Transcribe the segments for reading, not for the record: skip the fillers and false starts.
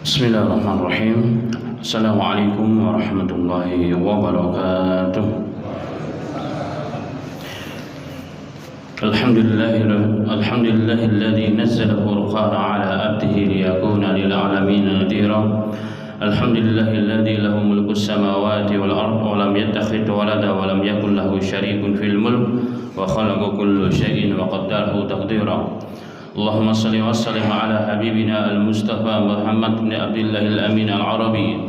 Bismillahirrahmanirrahim. Assalamualaikum warahmatullahi wabarakatuh. Alhamdulillahilladzi nazzala al-Qur'ana 'ala 'abdihi liyakuna lil 'alamin nadhira. Alhamdulillahilladzi lahu mulkus samawati wal ardh wa lam yattakhidh walada wa lam yakul lahu syarikun fil mulk wa khalaqa kulla syai'in wa qaddarahu taqdira. Allahumma salli wa sallim ala habibina al-Mustafa Muhammad bin Abdullah al-Amin al-Arabi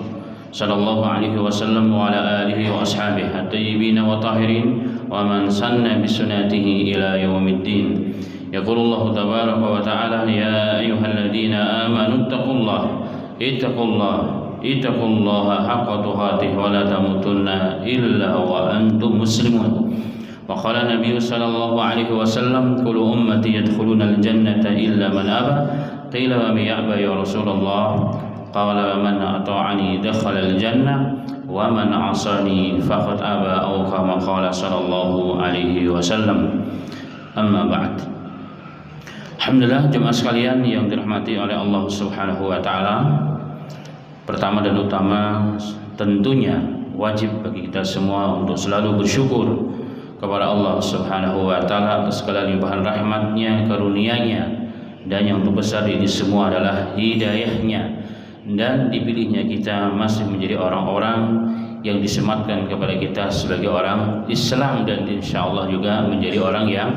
sallallahu alaihi wasallam wa ala alihi wa ashabihi at-tayyibin wa tahirin wa man sanna bi sunnatihi ila yaumiddin. Yaqulu Allah tabaraka wa ta'ala ya ayyuhalladzina amanu ittaqullaha haqqa tuqatih wa la tamutunna illa wa antum muslimun. Wa qala Nabi sallallahu alaihi wasallam kullu ummati yadkhuluna al-jannata illa man aba. Qila wa man ya'ba ya Rasulullah? Qala man ata'ani dakhala al-jannah wa man 'asani faqad aba, aw kama qala sallallahu alaihi wasallam. Amma ba'd. Alhamdulillah jemaah sekalian yang dirahmati oleh Allah Subhanahu wa taala. Pertama dan utama tentunya wajib bagi kita semua untuk selalu bersyukur kepada Allah Subhanahu wa taala atas segala limpahan rahmatnya, karunia-Nya, dan yang terbesar ini semua adalah hidayah-Nya, dan dipilihnya kita masih menjadi orang-orang yang disematkan kepada kita sebagai orang Islam, dan insyaallah juga menjadi orang yang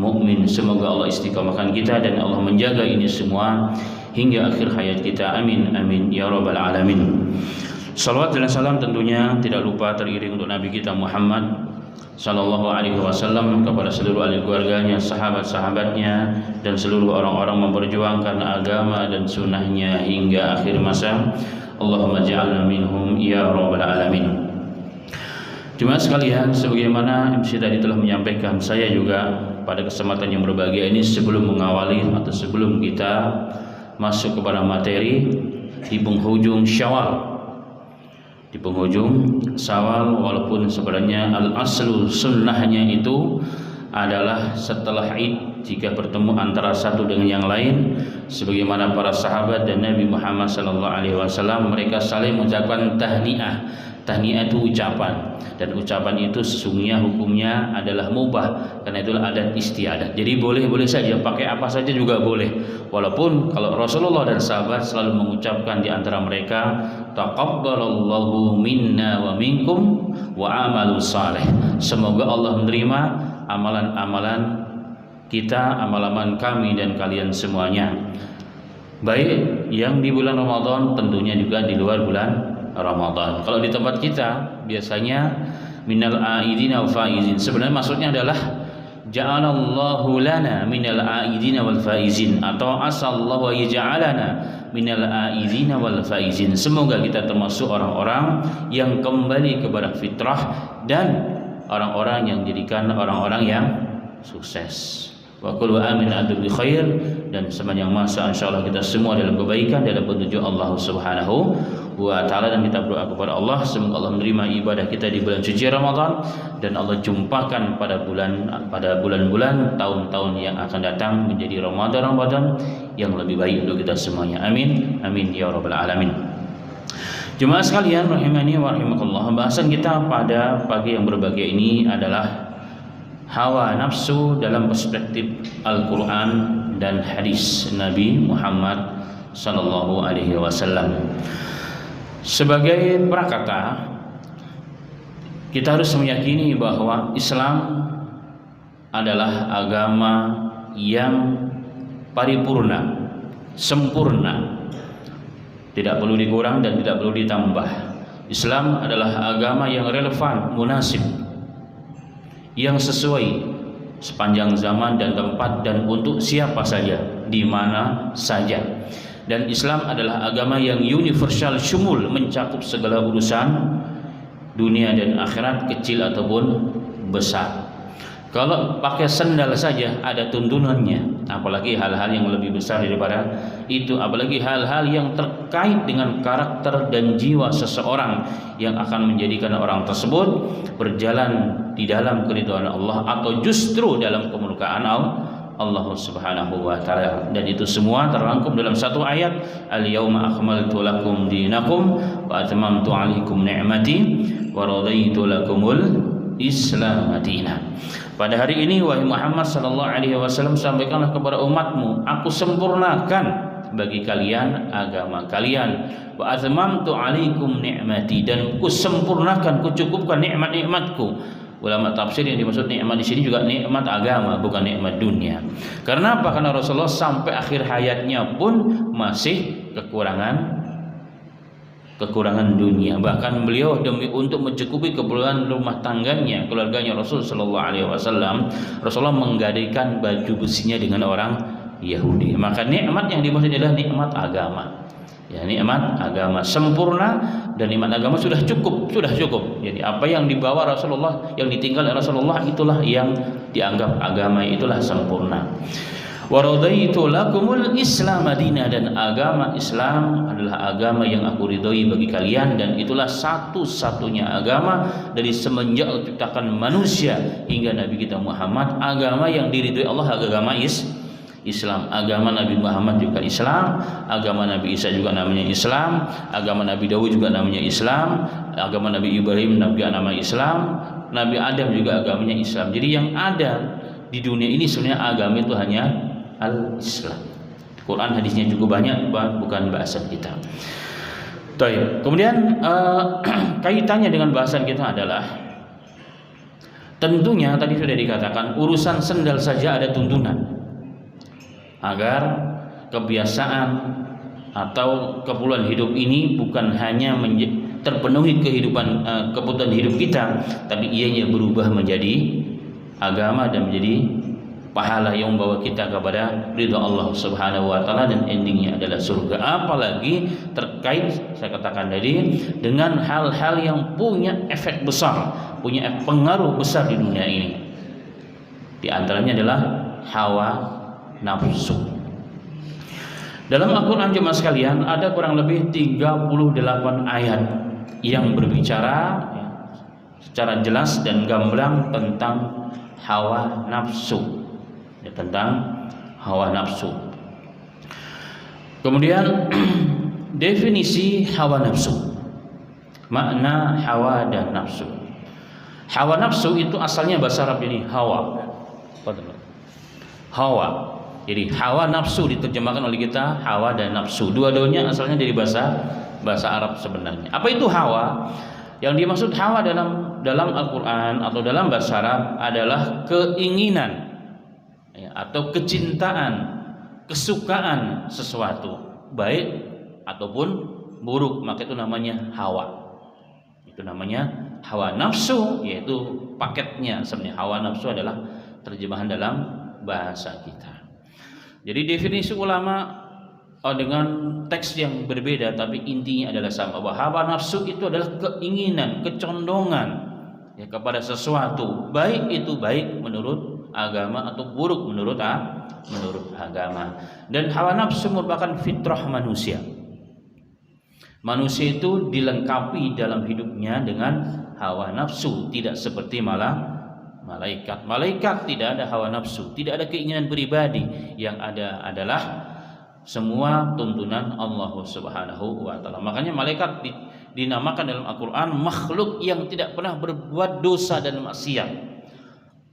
mukmin. Semoga Allah istiqamahkan kita dan Allah menjaga ini semua hingga akhir hayat kita. Amin amin ya rabbal alamin. Salawat dan salam tentunya tidak lupa teriring untuk Nabi kita Muhammad sallallahu alaihi wasallam, kepada seluruh ahli keluarganya, sahabat-sahabatnya, dan seluruh orang-orang memperjuangkan agama dan sunnahnya hingga akhir masa. Allahumma ja'alna minhum ya rabbal alamin. Jemaah sekalian, sebagaimana MC tadi telah menyampaikan, saya juga pada kesempatan yang berbahagia ini, sebelum mengawali atau sebelum kita masuk kepada materi di penghujung Syawal, walaupun sebenarnya al-aslu sunnahnya itu adalah setelah Id, jika bertemu antara satu dengan yang lain, sebagaimana para sahabat dan Nabi Muhammad sallallahu alaihi wasallam mereka saling mengucapkan tahniah. Tahniah itu ucapan, dan ucapan itu sesungguhnya hukumnya adalah mubah, karena itulah adat istiadat. Jadi boleh-boleh saja, pakai apa saja juga boleh. Walaupun kalau Rasulullah dan sahabat selalu mengucapkan di antara mereka, taqabbalallahu minna wa minkum wa amalus salih. Semoga Allah menerima amalan-amalan kita, amalan kami dan kalian semuanya, baik yang di bulan Ramadan, tentunya juga di luar bulan Ramadan. Kalau di tempat kita biasanya minal aidina wal faizin, sebenarnya maksudnya adalah ja'alallahu lana minal aidina wal faizin, atau asallahu yaj'alana minal aidina wal faizin. Semoga kita termasuk orang-orang yang kembali kepada fitrah dan orang-orang yang jadikan orang-orang yang sukses. Wa qul amin adu bi khair, dan sepanjang masa insyaallah kita semua dalam kebaikan, dalam petunjuk Allah Subhanahu wa taala, dan kita berdoa kepada Allah semoga Allah menerima ibadah kita di bulan suci Ramadan, dan Allah jumpakan pada bulan-bulan tahun-tahun yang akan datang menjadi Ramadan yang lebih baik untuk kita semuanya. Amin amin ya rabbal alamin. Jemaah sekalian rahimani wa rahimakumullah, bahasan kita pada pagi yang berbahagia ini adalah hawa nafsu dalam perspektif Al-Quran dan hadis Nabi Muhammad sallallahu alaihi wasallam. Sebagai prakata, kita harus meyakini bahwa Islam adalah agama yang paripurna, sempurna, tidak perlu dikurang dan tidak perlu ditambah. Islam adalah agama yang relevan, munasib, yang sesuai sepanjang zaman dan tempat, dan untuk siapa saja, di mana saja. Dan Islam adalah agama yang universal, syumul, mencakup segala urusan dunia dan akhirat, kecil ataupun besar. Kalau pakai sendal saja ada tuntunannya, apalagi hal-hal yang lebih besar daripada itu, apalagi hal-hal yang terkait dengan karakter dan jiwa seseorang yang akan menjadikan orang tersebut berjalan di dalam keridhaan Allah atau justru dalam kemurkaan Allah Subhanahu wa taala. Dan itu semua terrangkum dalam satu ayat, al-yauma akmaltu lakum dinakum wa atmamtu 'alaikum ni'mati wa raditu lakumul Islam madinah. Pada hari ini wahai Muhammad sallallahu alaihi wasallam, sampaikanlah kepada umatmu, aku sempurnakan bagi kalian agama kalian, wa atmamtu 'alaikum ni'mati, dan ku sempurnakan, ku cukupkan nikmat-nikmatku. Ulama tafsir yang dimaksud nikmat di sini juga nikmat agama, bukan nikmat dunia. Karena apa? Karena Rasulullah sampai akhir hayatnya pun masih kekurangan dunia. Bahkan beliau demi untuk mencukupi keperluan rumah tangganya, keluarganya Rasul sallallahu alaihi wasallam, Rasulullah menggadaikan baju besinya dengan orang Yahudi. Maka nikmat yang dimaksud adalah nikmat agama. Ya, nikmat agama sempurna, dan nikmat agama sudah cukup. Jadi apa yang dibawa Rasulullah, yang ditinggal Rasulullah, itulah yang dianggap agama, itulah sempurna. Wa radaitu lakumul Islam madinah, dan agama Islam adalah agama yang aku ridhoi bagi kalian, dan itulah satu-satunya agama dari semenjak diciptakan manusia hingga Nabi kita Muhammad. Agama yang diridhoi Allah agama Islam. Agama Nabi Muhammad juga Islam, agama Nabi Isa juga namanya Islam, agama Nabi Dawud juga namanya Islam, agama Nabi Ibrahim juga nama Islam, Nabi Adam juga agamanya Islam. Jadi yang ada di dunia ini sebenarnya agama itu hanya al-Islam. Quran hadisnya cukup banyak, bukan bahasan kita. Kemudian kaitannya dengan bahasan kita adalah, tentunya tadi sudah dikatakan, urusan sendal saja ada tuntunan agar kebiasaan atau keperluan hidup ini bukan hanya terpenuhi kebutuhan hidup kita, tapi ianya berubah menjadi agama dan menjadi pahala yang membawa kita kepada ridha Allah Subhanahu wa taala, dan endingnya adalah surga. Apalagi terkait, saya katakan tadi, dengan hal-hal yang punya efek besar, punya pengaruh besar di dunia ini. Di antaranya adalah hawa nafsu. Dalam Al-Quran jemaah sekalian ada kurang lebih 38 ayat yang berbicara secara jelas dan gamblang tentang hawa nafsu, tentang hawa nafsu. Kemudian definisi hawa nafsu, makna hawa dan nafsu. Hawa nafsu itu asalnya bahasa Arab ini hawa. Hawa. Jadi hawa nafsu diterjemahkan oleh kita hawa dan nafsu. Dua-duanya asalnya dari bahasa Arab sebenarnya. Apa itu hawa? Yang dimaksud hawa dalam Al-Quran atau dalam bahasa Arab adalah keinginan, ya, atau kecintaan, kesukaan sesuatu, baik ataupun buruk, maka itu namanya hawa. Itu namanya hawa nafsu, yaitu paketnya sebenarnya. Hawa nafsu adalah terjemahan dalam bahasa kita. Jadi definisi ulama dengan teks yang berbeda, tapi intinya adalah sama, bahwa hawa nafsu itu adalah keinginan, kecondongan, ya, kepada sesuatu, baik itu baik menurut agama atau buruk menurut agama. Dan hawa nafsu merupakan fitrah manusia. Manusia itu dilengkapi dalam hidupnya dengan hawa nafsu, tidak seperti malaikat. Malaikat tidak ada hawa nafsu, tidak ada keinginan pribadi. Yang ada adalah semua tuntunan Allah Subhanahu wa taala. Makanya malaikat dinamakan dalam Al-Qur'an makhluk yang tidak pernah berbuat dosa dan maksiat.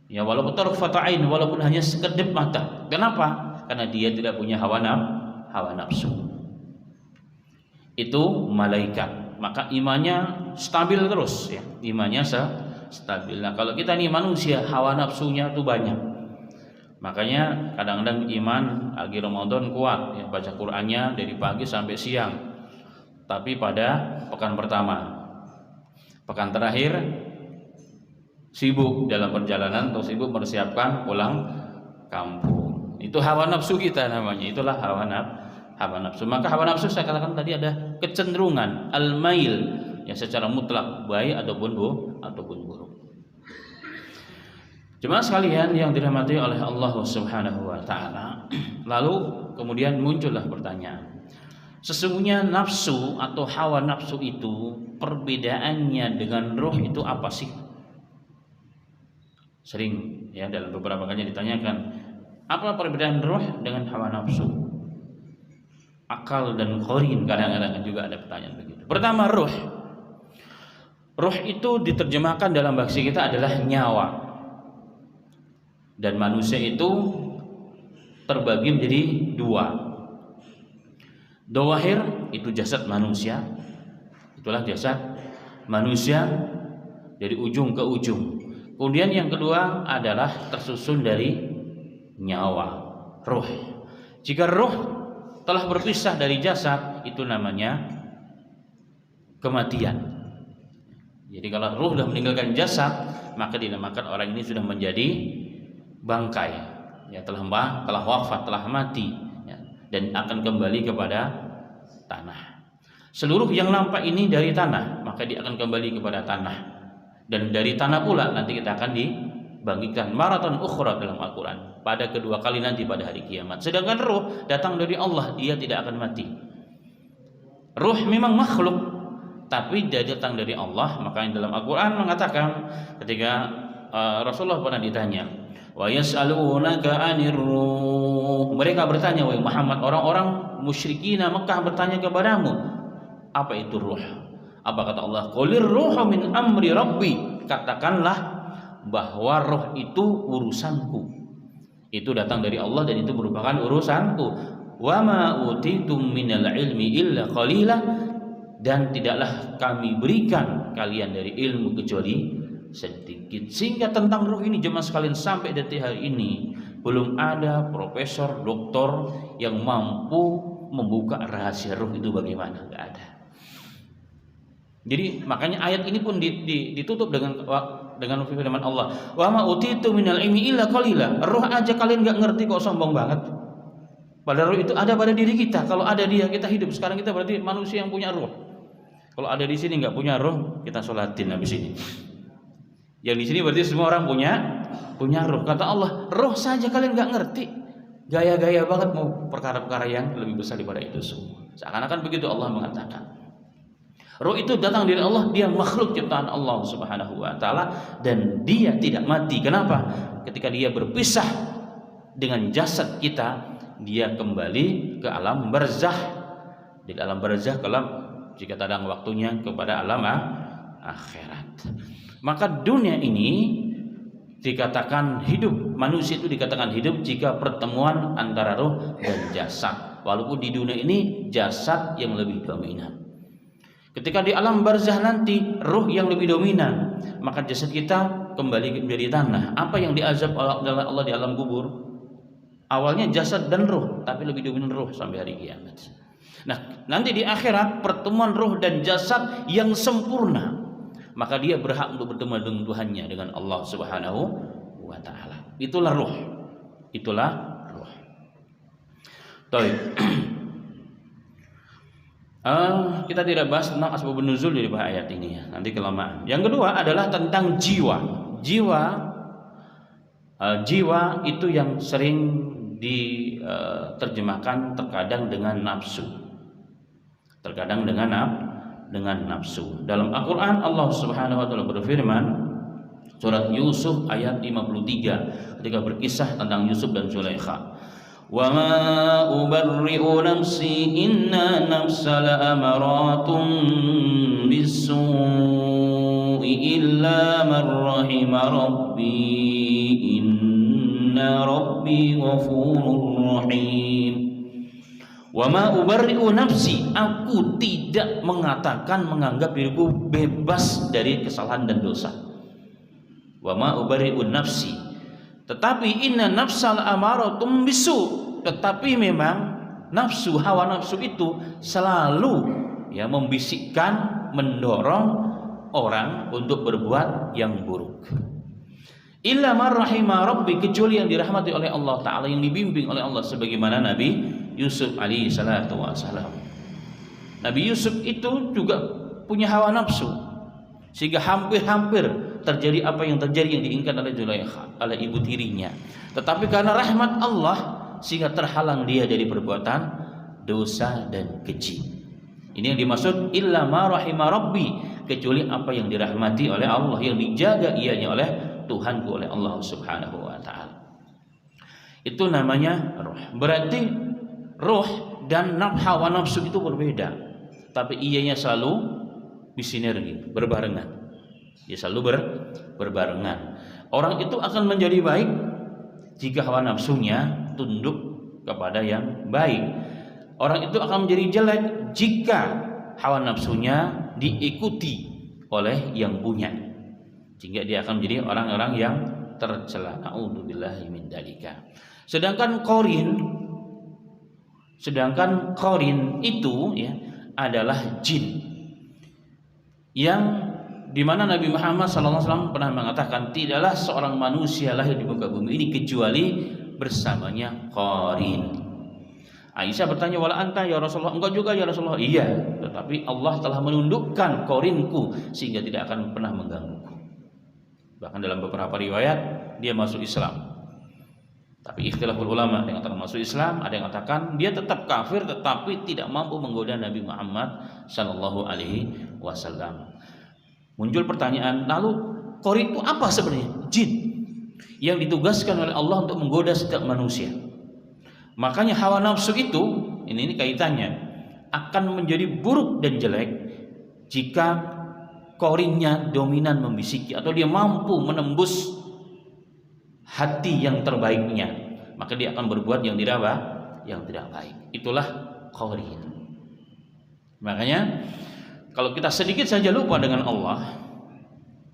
Ya, walaupun tarfata ain, walaupun hanya sekedip mata. Kenapa? Karena dia tidak punya hawa nafsu. Itu malaikat. Maka imannya stabil terus, ya. Imannya stabil. Nah, kalau kita ini manusia, hawa nafsunya itu banyak. Makanya kadang-kadang iman lagi Ramadan kuat, ya, baca Qur'annya dari pagi sampai siang. Tapi pada pekan pertama, pekan terakhir sibuk dalam perjalanan atau sibuk mempersiapkan pulang kampung. Itu hawa nafsu kita namanya. Itulah hawa nafsu. Maka hawa nafsu saya katakan tadi ada kecenderungan al-mail, ya, secara mutlak baik ataupun buruk. Jemaah sekalian yang dirahmati oleh Allah Subhanahu wa taala. Lalu kemudian muncullah pertanyaan. Sesungguhnya nafsu atau hawa nafsu itu perbedaannya dengan roh itu apa sih? Sering, ya, dalam beberapa kali ditanyakan, Apa perbedaan ruh dengan hawa nafsu? Akal dan qarin, kadang-kadang juga ada pertanyaan begitu. Pertama, ruh. Ruh itu diterjemahkan dalam bahasa kita adalah nyawa. Dan manusia itu terbagi menjadi dua. Dhawahir itu jasad manusia. Itulah jasad manusia dari ujung ke ujung. Kemudian yang kedua adalah tersusun dari nyawa, ruh. Jika ruh telah berpisah dari jasad, itu namanya kematian. Jadi kalau ruh sudah meninggalkan jasad, maka dinamakan orang ini sudah menjadi bangkai, ya, telah wafat, telah mati, ya, dan akan kembali kepada tanah. Seluruh yang nampak ini dari tanah, maka dia akan kembali kepada tanah. Dan dari tanah pula nanti kita akan dibangkitkan maratan ukhra dalam Al-Quran, pada kedua kali nanti pada hari kiamat. Sedangkan ruh datang dari Allah, dia tidak akan mati. Ruh memang makhluk, tapi dia datang dari Allah. Makanya dalam Al-Quran mengatakan ketika Rasulullah pernah ditanya, wa yas'alunaka 'anir ruh, mereka bertanya, wahai Muhammad, orang-orang musyrikin Mekah bertanya kepadamu, apa itu ruh? Apa kata Allah? Qulir ruhu min amri rabbi, katakanlah bahwa roh itu urusanku. Itu datang dari Allah dan itu merupakan urusanku. Wa ma utitum minal ilmi illa qalila, dan tidaklah kami berikan kalian dari ilmu kecuali sedikit. Sehingga tentang ruh ini jemaah sekalian, sampai detik hari ini belum ada profesor, doktor yang mampu membuka rahasia ruh itu bagaimana, enggak ada. Jadi makanya ayat ini pun ditutup dengan firman Allah, wa ma utitu minal ilmi illa qalila. Ruh aja kalian enggak ngerti kok sombong banget. Padahal ruh itu ada pada diri kita. Kalau ada dia, kita hidup. Sekarang kita berarti manusia yang punya ruh. Kalau ada di sini enggak punya ruh, kita sholatin habis ini. Yang di sini berarti semua orang punya ruh. Kata Allah, ruh saja kalian enggak ngerti. Gaya-gaya banget mau perkara-perkara yang lebih besar daripada itu semua. Seakan-akan begitu Allah mengatakan. Ruh itu datang dari Allah, dia makhluk ciptaan Allah Subhanahu wa taala, dan dia tidak mati. Kenapa? Ketika dia berpisah dengan jasad kita, dia kembali ke alam barzah. Di alam barzah kelak jika tadang waktunya kepada alam akhirat. Maka dunia ini dikatakan hidup, manusia itu dikatakan hidup jika pertemuan antara ruh dan jasad. Walaupun di dunia ini jasad yang lebih dominan. Ketika di alam barzah nanti ruh yang lebih dominan, maka jasad kita kembali menjadi tanah. Apa yang diazab oleh Allah di alam kubur? Awalnya jasad dan ruh, tapi lebih dominan ruh sampai hari kiamat. Nah, nanti di akhirat pertemuan ruh dan jasad yang sempurna, maka dia berhak untuk bertemu dengan Tuhannya, dengan Allah Subhanahu wa taala. Itulah ruh. Itulah ruh. Baik. Kita tidak bahas tentang asbabun nuzul dari ayat ini ya, nanti kelamaan. Yang kedua adalah tentang jiwa. Jiwa itu yang sering diterjemahkan terkadang dengan nafsu. Terkadang dengan nafsu. Dalam Al-Qur'an Allah Subhanahu wa taala berfirman, surat Yusuf ayat 53, ketika berkisah tentang Yusuf dan Zulaikha. Wa ma ubarri'u nafsi inna nafsa la'amaratun bis-su'i illa man rahima rabbi inna rabbi ghafurur rahim. Wa ma ubarri'u nafsi, aku tidak menganggap diriku bebas dari kesalahan dan dosa. Wa ma ubarri'u nafsi, tetapi inna nafsal amaratum bisu, tetapi memang nafsu, hawa nafsu itu selalu ya membisikkan, mendorong orang untuk berbuat yang buruk. Illa man rahima rabbi, kecuali yang dirahmati oleh Allah taala, yang dibimbing oleh Allah, sebagaimana Nabi Yusuf alaihi salatu wasalam. Nabi Yusuf itu juga punya hawa nafsu, sehingga hampir-hampir terjadi apa yang terjadi yang diinginkan oleh Zulaikha, oleh ibu tirinya. Tetapi karena rahmat Allah, sehingga terhalang dia dari perbuatan dosa dan keji. Ini yang dimaksud illa ma rahima rabbi, kecuali apa yang dirahmati oleh Allah, yang dijaga ianya oleh Tuhanku, oleh Allah Subhanahu wa taala. Itu namanya roh. Berarti roh dan hawa nafsu itu berbeda, tapi ianya selalu bersinergi, berbarengan. Dia selalu berbarengan. Orang itu akan menjadi baik jika hawa nafsunya tunduk kepada yang baik. Orang itu akan menjadi jelek jika hawa nafsunya diikuti oleh yang punya, sehingga dia akan menjadi orang-orang yang tercela. Na'udzubillahi min dzalika. Sedangkan qarin itu ya adalah jin, yang dimana Nabi Muhammad SAW pernah mengatakan tidaklah seorang manusia lahir di muka bumi ini kecuali bersamanya qarin. Aisyah bertanya, wala anta ya Rasulullah? Engkau juga ya Rasulullah? Iya, tetapi Allah telah menundukkan qarinku sehingga tidak akan pernah menggangguku. Bahkan dalam beberapa riwayat dia masuk Islam. Tapi ikhtilaful ulama, ada yang katakan masuk Islam, ada yang katakan dia tetap kafir tetapi tidak mampu menggoda Nabi Muhammad sallallahu alaihi wasallam. Muncul pertanyaan, lalu qarin itu apa sebenarnya? Jin yang ditugaskan oleh Allah untuk menggoda setiap manusia. Makanya hawa nafsu itu, ini kaitannya, akan menjadi buruk dan jelek jika qarinnya dominan membisiki atau dia mampu menembus hati yang terbaiknya, maka dia akan berbuat yang tidak baik. Itulah qarin. Makanya kalau kita sedikit saja lupa dengan Allah,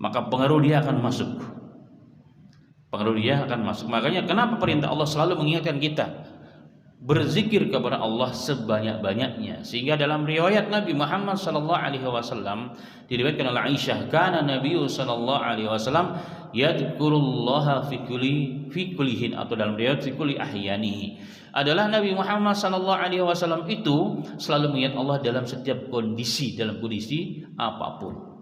maka pengaruh dia akan masuk. Makanya kenapa perintah Allah selalu mengingatkan kita berzikir kepada Allah sebanyak-banyaknya, sehingga dalam riwayat Nabi Muhammad sallallahu alaihi wasallam diriwayatkan oleh Aisyah, kana Nabi sallallahu alaihi wasallam yadhkurullaha fi kulli hin, atau dalam riwayat fi kulli ahyanihi, adalah Nabi Muhammad sallallahu alaihi wasallam itu selalu mengingat Allah dalam setiap kondisi, dalam kondisi apapun.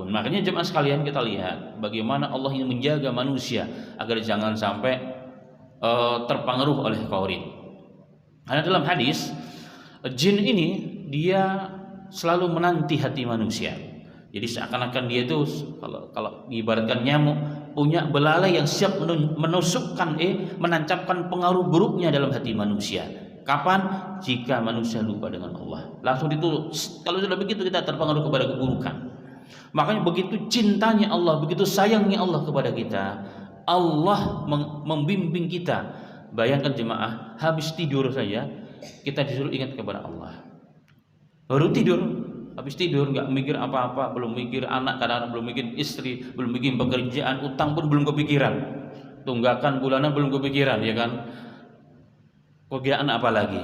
Makanya jemaah sekalian, kita lihat bagaimana Allah ingin menjaga manusia agar jangan sampai terpengaruh oleh qarin. Karena dalam hadis, jin ini dia selalu menanti hati manusia. Jadi seakan-akan dia itu kalau diibaratkan nyamuk punya belalai yang siap menancapkan pengaruh buruknya dalam hati manusia. Kapan? Jika manusia lupa dengan Allah, langsung ditutup. Kalau sudah begitu kita terpengaruh kepada keburukan. Makanya begitu cintanya Allah, begitu sayangnya Allah kepada kita, Allah membimbing kita. Bayangkan jemaah, habis tidur saja kita disuruh ingat kepada Allah. Baru tidur, habis tidur nggak mikir apa-apa, belum mikir anak, kadang-kadang belum mikir istri, belum mikir pekerjaan, utang pun belum kepikiran, tunggakan bulanan belum kepikiran, ya kan? Kegiatan apa lagi?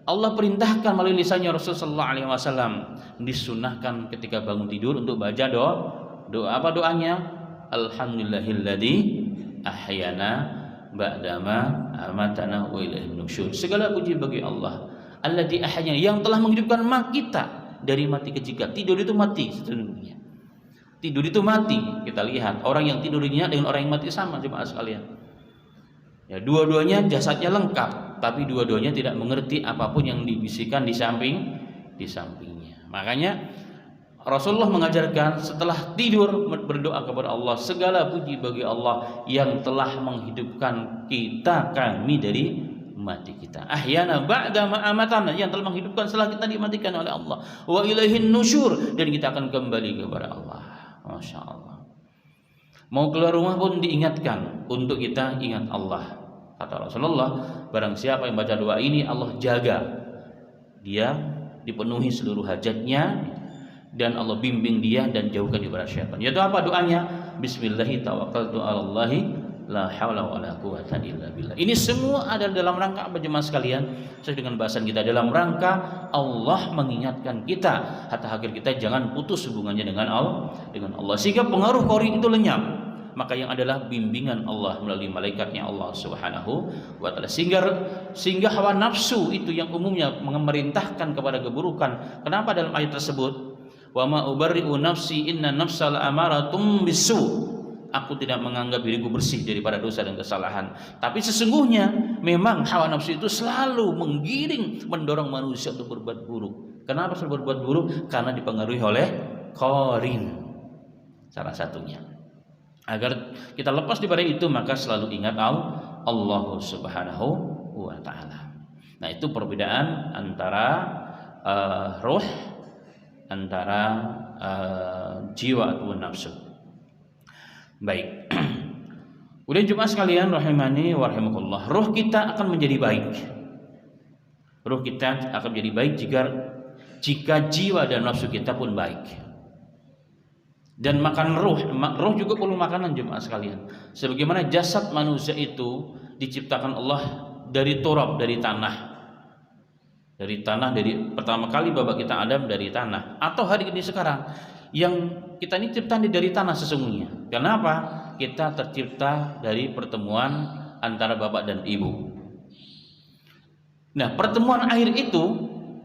Allah perintahkan melalui lisannya Rasulullah SAW, disunahkan ketika bangun tidur untuk baca doa. Apa doanya? Alhamdulillahilladzi ahyana ba'dama amatana wa ilaihin nusyur. Segala puji bagi Allah, alladzi ahyana, yang telah menghidupkan kita dari mati ketika. Tidur itu mati sesungguhnya. Tidur itu mati. Kita lihat orang yang tidurnya dengan orang yang mati sama, jemaah sekalian. Ya, dua-duanya jasadnya lengkap, tapi dua-duanya tidak mengerti apapun yang dibisikkan di sampingnya. Makanya Rasulullah mengajarkan setelah tidur berdoa kepada Allah, segala puji bagi Allah yang telah menghidupkan kami dari mati kita. Ahyana ba'da ma amatana, yang telah menghidupkan setelah kita dimatikan oleh Allah. Wa ilaihin nusyur, dan kita akan kembali kepada Allah. Masya Allah. Mau keluar rumah pun diingatkan untuk kita ingat Allah. Kata Rasulullah, barang siapa yang baca doa ini, Allah jaga dia, dipenuhi seluruh hajatnya, dan Allah bimbing dia dan jauhkan daripada syaitan. Yaitu apa doanya? Bismillahi tawakkaltu 'alallahi la haula wala quwata illa billah. Ini semua ada dalam rangka apa jemaah sekalian? Sesuai dengan bahasan kita, dalam rangka Allah mengingatkan kita, hatta akhir kita jangan putus hubungannya dengan Allah, sehingga pengaruh qarin itu lenyap. Maka yang adalah bimbingan Allah melalui malaikatnya Allah Subhanahu wa ta'ala, sehingga hawa nafsu itu yang umumnya memerintahkan kepada keburukan. Kenapa dalam ayat tersebut? Wa ma ubarri'u nafsi inna nafsal amaratum bisu. Aku tidak menganggap diriku bersih daripada dosa dan kesalahan, tapi sesungguhnya memang hawa nafsu itu selalu mendorong manusia untuk berbuat buruk. Kenapa selalu berbuat buruk? Karena dipengaruhi oleh qarin, salah satunya. Agar kita lepas daripada itu, maka selalu ingat Allah Subhanahu wa taala. Nah, itu perbedaan antara ruh, antara jiwa atau nafsu. Baik. Kemudian jemaah sekalian rahimani wa rahimakumullah, ruh kita akan menjadi baik. Ruh kita akan menjadi baik jika jiwa dan nafsu kita pun baik. Dan makan ruh juga perlu makanan jemaah sekalian. Sebagaimana jasad manusia itu diciptakan Allah dari turab, dari tanah. Dari pertama kali bapa kita Adam dari tanah. Atau hari ini sekarang yang kita ini ciptaan dari tanah sesungguhnya. Kenapa? Kita tercipta dari pertemuan antara bapak dan ibu. Nah, pertemuan air itu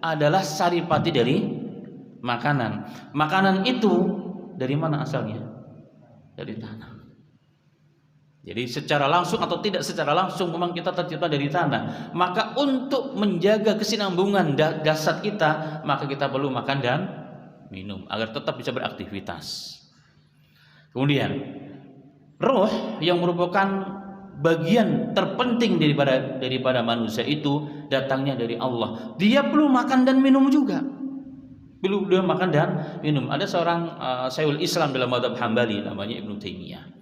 adalah saripati dari makanan. Makanan itu dari mana asalnya? Dari tanah. Jadi secara langsung atau tidak secara langsung memang kita tercipta dari tanah. Maka untuk menjaga kesinambungan jasad kita, maka kita perlu makan dan minum agar tetap bisa beraktivitas. Kemudian roh yang merupakan bagian terpenting daripada manusia itu datangnya dari Allah. Dia perlu makan dan minum juga. Perlu dia makan dan minum. Ada seorang Syekhul Islam dalam mazhab Hambali namanya Ibnu Taimiyah.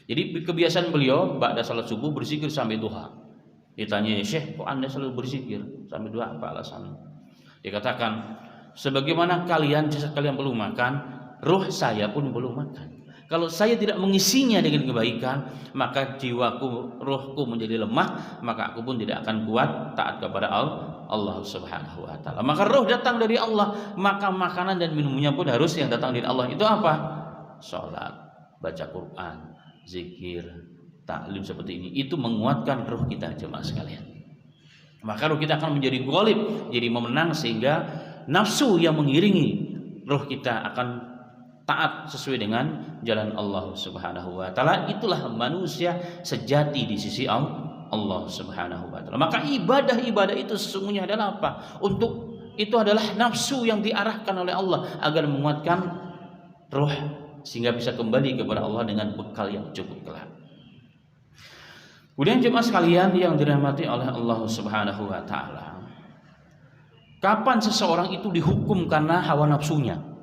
Jadi kebiasaan beliau ba'da salat subuh berzikir sampai duha. Ditanya, "Syekh, kok Anda selalu berzikir sampai duha, apa alasannya?" Dia katakan, "Sebagaimana jasad kalian perlu makan, ruh saya pun perlu makan. Kalau saya tidak mengisinya dengan kebaikan, maka jiwaku, ruhku menjadi lemah, maka aku pun tidak akan kuat taat kepada Allah Subhanahu wa taala." Maka ruh datang dari Allah, maka makanan dan minumnya pun harus yang datang dari Allah. Itu apa? Salat, baca Quran, zikir, taklim seperti ini. Itu menguatkan ruh kita jemaah sekalian. Maka ruh kita akan menjadi ghalib, jadi memenang, sehingga nafsu yang mengiringi ruh kita akan taat sesuai dengan jalan Allah Subhanahu wa taala. Itulah manusia sejati di sisi Allah Subhanahu wa taala. Maka ibadah itu sesungguhnya adalah apa? Itu adalah nafsu yang diarahkan oleh Allah agar menguatkan ruh sehingga bisa kembali kepada Allah dengan bekal yang cukup kelak. Kemudian jemaah sekalian yang dirahmati oleh Allah Subhanahu wa taala, kapan seseorang itu dihukum karena hawa nafsunya?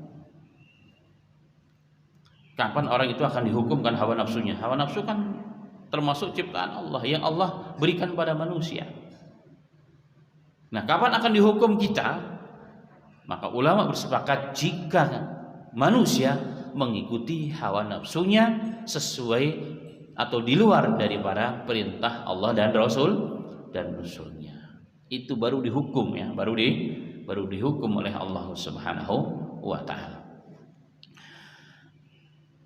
Kapan orang itu akan dihukum karena hawa nafsunya? Hawa nafsu kan termasuk ciptaan Allah yang Allah berikan pada manusia. Nah, kapan akan dihukum kita? Maka ulama bersepakat jika manusia mengikuti hawa nafsunya sesuai atau di luar daripada perintah Allah dan Rasulnya, itu baru dihukum ya, baru dihukum oleh Allah Subhanahu wa taala.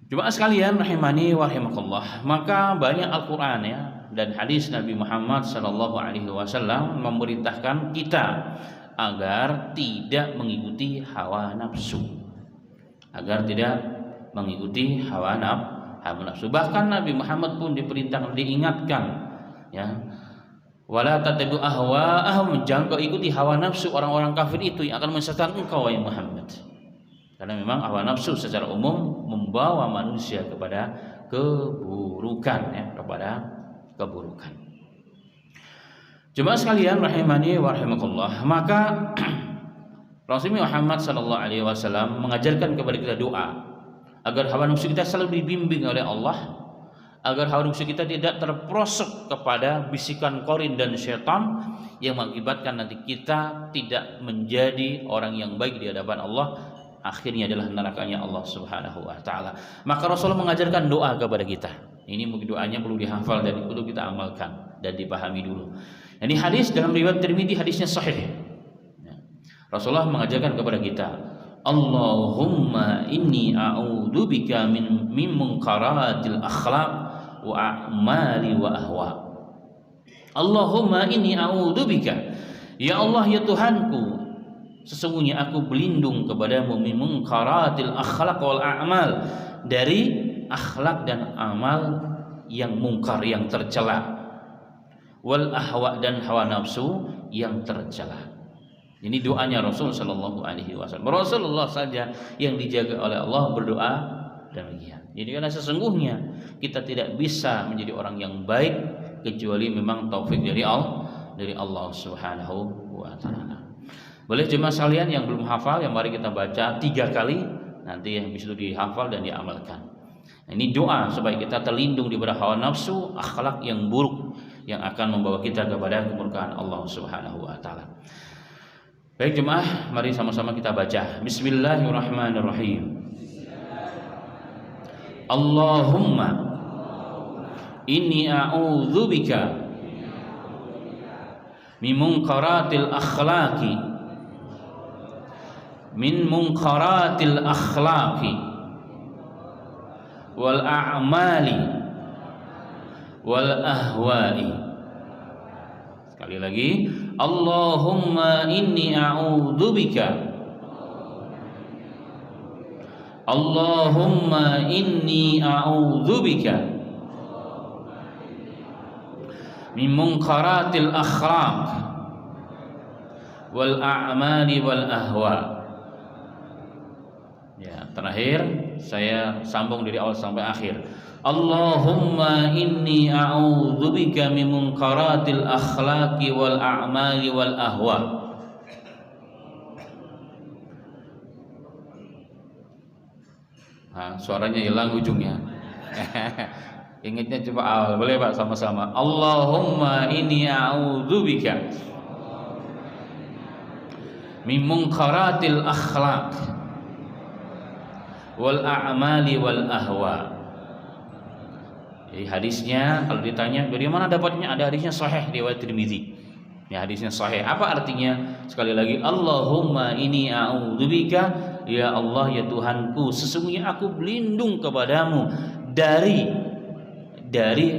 Jemaah sekalian rahimani wa rahimakumullah, maka banyak Al-Qur'an ya dan hadis Nabi Muhammad sallallahu alaihi wasallam memerintahkan kita agar tidak mengikuti hawa nafsu. Hawa nafsu. Bahkan Nabi Muhammad pun diingatkan ya, wala tattabi'u ahwa'ahum, jangan kau ikuti hawa nafsu orang-orang kafir itu yang akan menyesatkan engkau wahai Muhammad. Karena memang hawa nafsu secara umum membawa manusia kepada keburukan ya, Jemaah sekalian rahimani wa rahimakumullah, maka Rasulullah Muhammad sallallahu alaihi wasallam mengajarkan kepada kita doa agar hawa nafsu kita selalu dibimbing oleh Allah, agar hawa nafsu kita tidak terperosok kepada bisikan korin dan syaitan yang mengakibatkan nanti kita tidak menjadi orang yang baik di hadapan Allah. Akhirnya adalah nerakanya Allah Subhanahu wa taala. Maka Rasulullah mengajarkan doa kepada kita. Ini mungkin doanya perlu dihafal dan perlu kita amalkan dan dipahami dulu. Ini hadis dalam riwayat Tirmidzi, hadisnya sahih. Rasulullah mengajarkan kepada kita, Allahumma inni a'udzubika min munkaratil akhlaq wa a'mali wa ahwa. Allahumma inni a'udzubika, ya Allah ya Tuhanku, sesungguhnya aku berlindung kepadamu min munkaratil akhlaq wal a'mal, dari akhlak dan amal yang mungkar, yang tercela, wal ahwa, dan hawa nafsu yang tercela. Ini doanya Rasul sallallahu alaihi wasallam. Rasulullah saja yang dijaga oleh Allah berdoa demikian. Jadi karena sesungguhnya kita tidak bisa menjadi orang yang baik kecuali memang taufik dari Allah Subhanahu wa taala. Boleh jemaah sekalian yang belum hafal, yang mari kita baca 3 kali, nanti yang bisa dihafal dan diamalkan. Nah, ini doa supaya kita terlindung daripada hawa nafsu, akhlak yang buruk yang akan membawa kita kepada kemurkaan Allah Subhanahu wa taala. Baik jemaah, mari sama-sama kita baca. Bismillahirrahmanirrahim. Allahumma inni a'udzubika min munkaratil akhlaqi wal a'mali wal ahwa'i. Sekali lagi, Allahumma inni a'udzubika Allahumma inni a'udzubika min munkaratil akhlaq wal a'mali wal ahwa. Ya, terakhir saya sambung dari awal sampai akhir. Allahumma inni a'udzubika min munkaratil akhlaqi wal a'mali wal ahwa. Nah, suaranya hilang ujungnya. Ingatnya coba awal, boleh Pak sama-sama. Allahumma inni a'udzubika min munkaratil akhlaq wal a'mali wal ahwa. Jadi hadisnya kalau ditanya dari mana dapatnya, ada hadisnya sahih riwayat Tirmizi. Ya, hadisnya sahih. Apa artinya? Sekali lagi, Allahumma inni a'udzubika, ya Allah ya Tuhanku, sesungguhnya aku berlindung kepadamu dari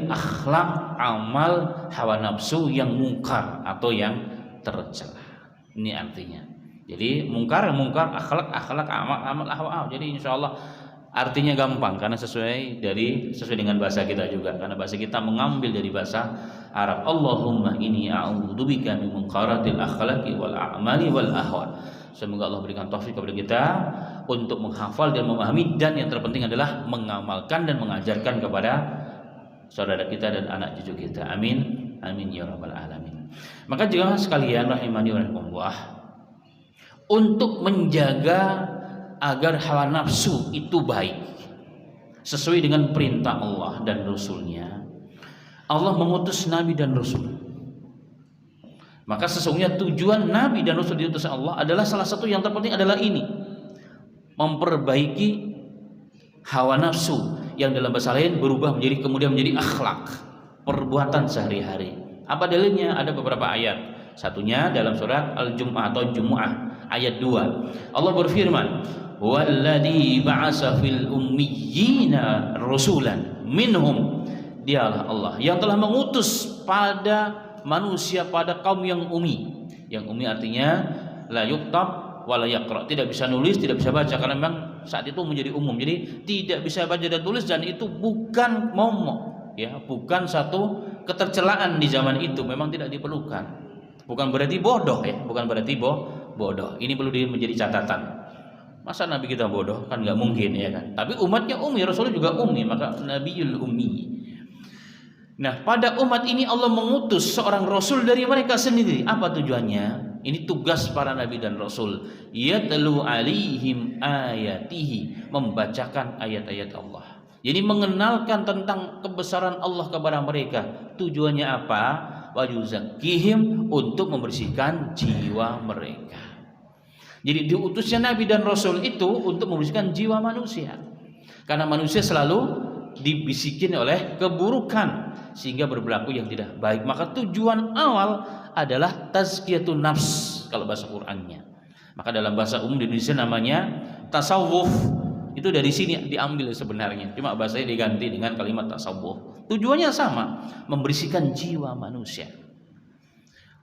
akhlak, amal, hawa nafsu yang mungkar atau yang tercela. Ini artinya. Jadi mungkar, akhlak, amal, hawa. Jadi insyaallah artinya gampang karena sesuai dengan bahasa kita juga, karena bahasa kita mengambil dari bahasa Arab. Allahumma inni a'udzubika min munkaratil akhlaqi wal a'mali wal ahwa. Semoga Allah berikan taufik kepada kita untuk menghafal dan memahami, dan yang terpenting adalah mengamalkan dan mengajarkan kepada saudara kita dan anak cucu kita. Amin, amin ya rabbal alamin. Maka jemaah sekalian rahimani wa rahimakumullah, untuk menjaga agar hawa nafsu itu baik sesuai dengan perintah Allah dan Rasulnya, Allah mengutus Nabi dan Rasul. Maka sesungguhnya tujuan Nabi dan Rasul diutus Allah adalah salah satu yang terpenting adalah ini, memperbaiki hawa nafsu yang dalam bahasa lain berubah kemudian menjadi akhlak, perbuatan sehari-hari. Apa dalilnya? Ada beberapa ayat. Satunya dalam surat Al-Jumu'ah atau Jumu'ah ayat 2. Allah berfirman, "Walladzi ba'atsa fil ummiyina rasulan minhum." Dialah Allah yang telah mengutus pada manusia, pada kaum yang ummi. Yang ummi artinya la yuktab wa la yaqra, tidak bisa nulis, tidak bisa baca, karena memang saat itu menjadi umum. Jadi tidak bisa baca dan tulis, dan itu bukan momok, ya, bukan satu ketercelaan di zaman itu, memang tidak diperlukan. Bukan berarti bodoh, ya, bukan berarti bodoh. Ini perlu menjadi catatan. Masa Nabi kita bodoh? Kan nggak mungkin, ya kan? Tapi umatnya ummi, Rasulullah juga ummi, maka Nabiul Ummi. Nah, pada umat ini Allah mengutus seorang Rasul dari mereka sendiri. Apa tujuannya? Ini tugas para Nabi dan Rasul. Yatlu alaihim ayatihi, membacakan ayat-ayat Allah. Jadi mengenalkan tentang kebesaran Allah kepada mereka. Tujuannya apa? Wa yuzakkihim, untuk membersihkan jiwa mereka. Jadi diutusnya Nabi dan Rasul itu untuk membersihkan jiwa manusia. Karena manusia selalu dibisikin oleh keburukan sehingga berlaku yang tidak baik. Maka tujuan awal adalah tazkiyatun nafs kalau bahasa Qur'annya. Maka dalam bahasa umum di Indonesia namanya tasawuf. Itu dari sini diambil sebenarnya. Cuma bahasanya diganti dengan kalimat tasawuf. Tujuannya sama, membersihkan jiwa manusia.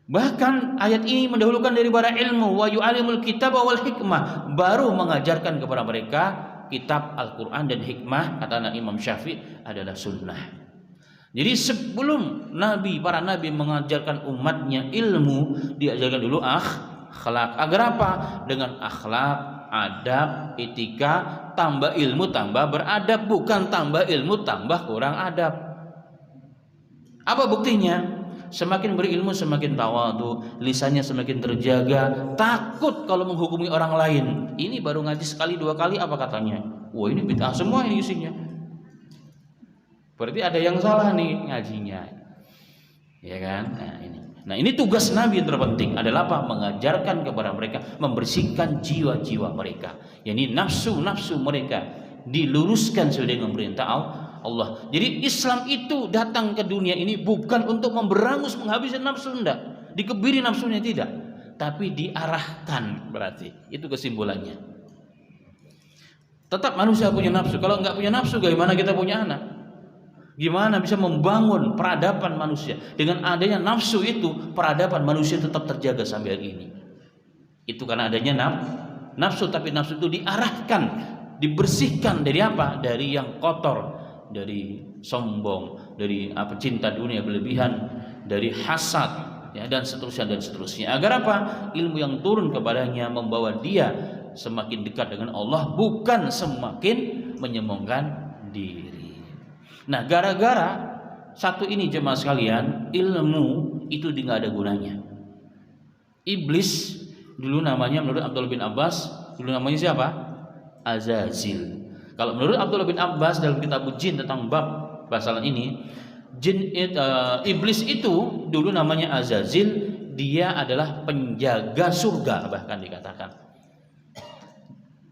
Bahkan ayat ini mendahulukan daripada ilmu, wa yu'alimul kitab wal hikmah, baru mengajarkan kepada mereka kitab Al-Quran dan hikmah. Kata Imam Syafi'i adalah sunnah. Jadi sebelum para nabi mengajarkan umatnya ilmu, diajarkan dulu akhlak. Agar apa? Dengan akhlak, adab, etika, tambah ilmu tambah beradab, bukan tambah ilmu tambah kurang adab. Apa buktinya? Semakin berilmu semakin tawadhu, lisannya semakin terjaga, takut kalau menghukumi orang lain. Ini baru ngaji sekali dua kali apa katanya? Wah, ini bid'ah semua ini isinya. Berarti ada yang salah nih ngajinya. Ya kan? Nah, ini tugas Nabi yang terpenting adalah apa? Mengajarkan kepada mereka, membersihkan jiwa-jiwa mereka. Yani nafsu-nafsu mereka diluruskan sesuai dengan perintah Allah. Jadi Islam itu datang ke dunia ini bukan untuk memberangus, menghabiskan nafsu, enggak. Dikebiri nafsunya, tidak. Tapi diarahkan, berarti. Itu kesimpulannya. Tetap manusia punya nafsu. Kalau enggak punya nafsu, bagaimana kita punya anak? Gimana bisa membangun peradaban manusia? Dengan adanya nafsu itu, peradaban manusia tetap terjaga sampai hari ini. Itu karena adanya nafsu, tapi nafsu itu diarahkan, dibersihkan dari apa? Dari yang kotor, dari sombong, dari cinta dunia berlebihan, dari hasad, ya, dan seterusnya. Agar apa? Ilmu yang turun kepadanya membawa dia semakin dekat dengan Allah, bukan semakin menyombongkan diri. Nah, gara-gara satu ini jemaah sekalian, ilmu itu tidak ada gunanya. Iblis dulu namanya menurut Abdullah bin Abbas, dulu namanya siapa? Azazil. Kalau menurut Abdullah bin Abbas dalam kitab Jin tentang bab bahasan ini, iblis itu dulu namanya Azazil, dia adalah penjaga surga, bahkan dikatakan.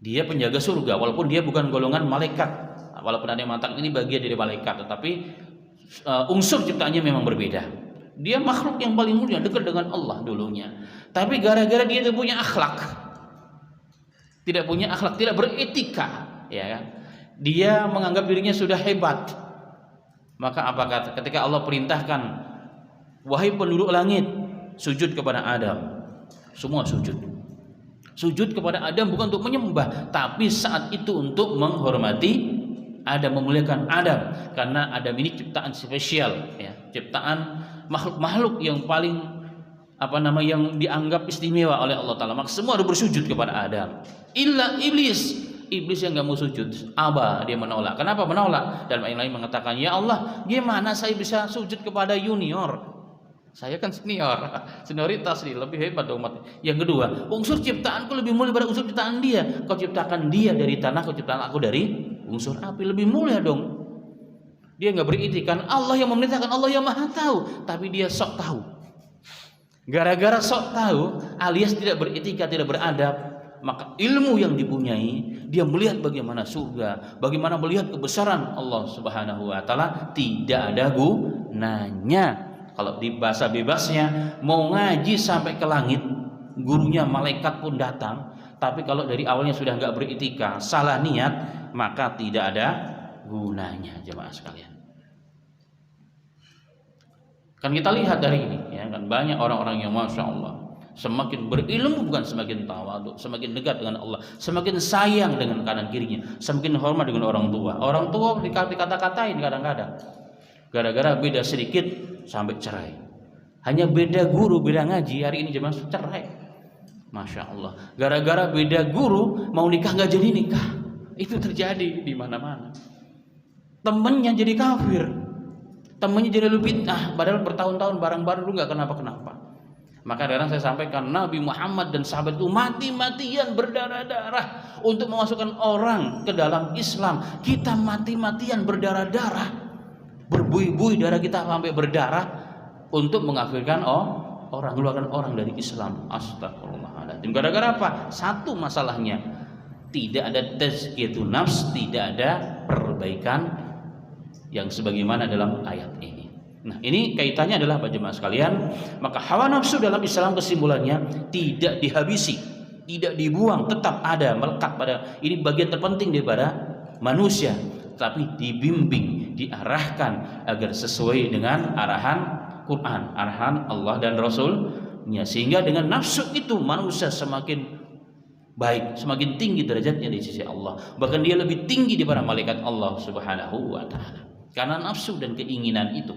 Dia penjaga surga walaupun dia bukan golongan malaikat. Walaupun ada yang mengatakan ini bagian dari malaikat, tetapi unsur ciptaannya memang berbeda. Dia makhluk yang paling mulia, dekat dengan Allah dulunya. Tapi gara-gara dia tidak punya akhlak, tidak beretika, ya kan? Dia menganggap dirinya sudah hebat. Maka apa kata? Ketika Allah perintahkan, wahai penduduk langit, sujud kepada Adam. Semua sujud. Sujud kepada Adam bukan untuk menyembah, tapi saat itu untuk menghormati Adam, memuliakan Adam, karena Adam ini ciptaan spesial, ya, ciptaan makhluk-makhluk yang paling yang dianggap istimewa oleh Allah Taala. Maka semua harus bersujud kepada Adam. Illa iblis yang nggak mau sujud, dia menolak. Kenapa menolak? Dan yang lain mengatakan, ya Allah, gimana saya bisa sujud kepada junior? Saya kan senioritas nih, lebih hebat dong. Yang kedua, unsur ciptaanku lebih mulia daripada unsur ciptaan dia. Kau ciptakan dia dari tanah, kau ciptakan aku dari unsur api, lebih mulia dong. Dia nggak beritikan Allah yang memerintahkan, Allah yang maha tahu, tapi dia sok tahu. Gara-gara sok tahu alias tidak beretika, tidak beradab, maka ilmu yang dipunyai, dia melihat bagaimana surga, bagaimana melihat kebesaran Allah Subhanahu wa taala, tidak ada gunanya. Kalau di bahasa bebasnya, mau ngaji sampai ke langit, gurunya malaikat pun datang, tapi kalau dari awalnya sudah nggak beretika, salah niat, maka tidak ada gunanya, jemaah sekalian. Kan kita lihat dari ini, ya kan, banyak orang-orang yang masya Allah semakin berilmu bukan semakin tawadhu, semakin dekat dengan Allah, semakin sayang dengan kanan kirinya, semakin hormat dengan orang tua. Orang tua dikata-katain kadang-kadang, gara-gara beda sedikit sampai cerai. Hanya beda guru, beda ngaji, hari ini jemaah cerai. Masya Allah. Gara-gara beda guru mau nikah nggak jadi nikah. Itu terjadi di mana-mana. Temennya jadi kafir, temennya jadi lebih bid'ah, padahal bertahun-tahun bareng-bareng lu nggak kenapa-kenapa. Maka kadang saya sampaikan, Nabi Muhammad dan sahabat itu mati-matian berdarah-darah untuk memasukkan orang ke dalam Islam. Kita mati-matian berdarah-darah, berbuih-buih darah kita sampai berdarah untuk mengafirkan orang, mengeluarkan orang dari Islam. Astagfirullahaladzim. Gara-gara apa? Satu masalahnya, tidak ada tazkiyatun nafs, tidak ada perbaikan yang sebagaimana dalam ayat ini. Nah, ini kaitannya adalah Bapak jemaah sekalian, maka hawa nafsu dalam Islam kesimpulannya tidak dihabisi, tidak dibuang, tetap ada, melekat pada, ini bagian terpenting daripada manusia, tapi dibimbing, diarahkan agar sesuai dengan arahan Quran, arahan Allah dan Rasul-Nya, sehingga dengan nafsu itu manusia semakin baik, semakin tinggi derajatnya di sisi Allah, bahkan dia lebih tinggi daripada malaikat Allah Subhanahu wa taala. Karena nafsu dan keinginan itu,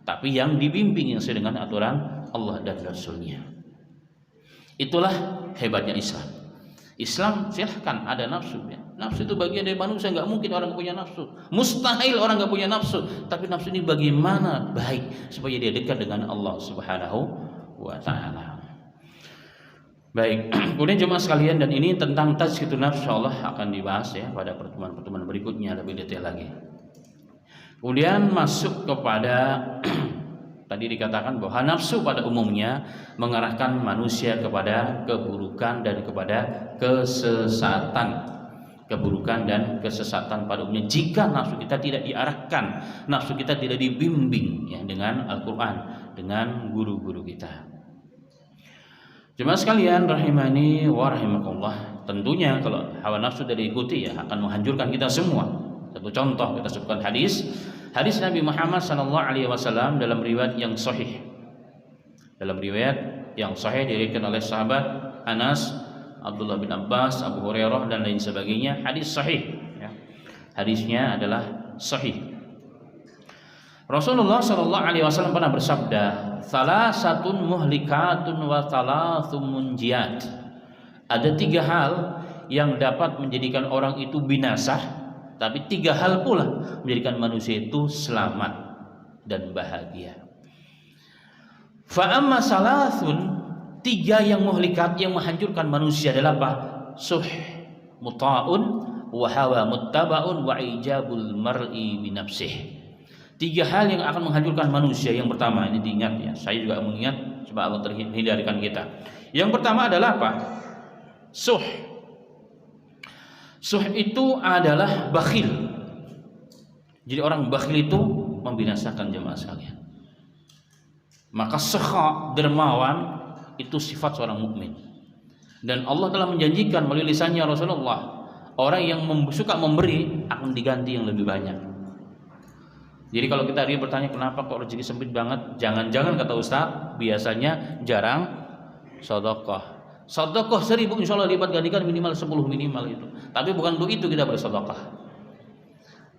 tapi yang dibimbing yang sesuai dengan aturan Allah dan Rasul-Nya. Itulah hebatnya Islam. Islam silahkan ada nafsu ya. Nafsu itu bagian dari manusia, nggak mungkin orang punya nafsu. Mustahil orang nggak punya nafsu. Tapi nafsu ini bagaimana baik supaya dia dekat dengan Allah Subhanahu wa taala. Baik, kemudian jemaah sekalian, dan ini tentang tazkiyatun nafs insyaallah akan dibahas ya pada pertemuan-pertemuan berikutnya lebih detail lagi. Kemudian masuk kepada tadi dikatakan bahwa nafsu pada umumnya mengarahkan manusia kepada keburukan dan kepada kesesatan. Keburukan dan kesesatan pada umumnya jika nafsu kita tidak diarahkan, nafsu kita tidak dibimbing ya dengan Al-Qur'an, dengan guru-guru kita. Jemaah sekalian rahimani wa rahimakumullah, tentunya kalau hawa nafsu tidak diikuti ya akan menghancurkan kita semua. Satu contoh kita sebutkan hadis Nabi Muhammad SAW dalam riwayat yang sahih. Dalam riwayat yang sahih diriwayatkan oleh sahabat Anas, Abdullah bin Abbas, Abu Hurairah dan lain sebagainya. Hadis sahih ya. Hadisnya adalah sahih. Rasulullah SAW pernah bersabda, "Salasatun muhlikatun wa salasun munjiyat." Ada 3 hal yang dapat menjadikan orang itu binasa, tapi 3 hal pula menjadikan manusia itu selamat dan bahagia. Fa amma salasun, 3 yang muhlikat yang menghancurkan manusia adalah apa? Suh muta'un wa hawa muttaba'un wa ijabul mar'i bi nafsihi. 3 hal yang akan menghancurkan manusia. Yang pertama, ini diingat ya, saya juga mengingat supaya Allah terhindarkan kita. Yang pertama adalah apa? Suh itu adalah bakhil. Jadi orang bakhil itu membinasakan jemaah sekalian. Maka sakha, dermawan, itu sifat seorang mukmin. Dan Allah telah menjanjikan melalui lisannya Rasulullah, orang yang suka memberi akan diganti yang lebih banyak. Jadi kalau kita hari bertanya kenapa kok rezeki sempit banget, jangan-jangan kata Ustaz biasanya jarang sedekah. Sedekah 1000 insyaallah lipat gantikan minimal 10 minimal itu. Tapi bukan untuk itu kita bersedekah.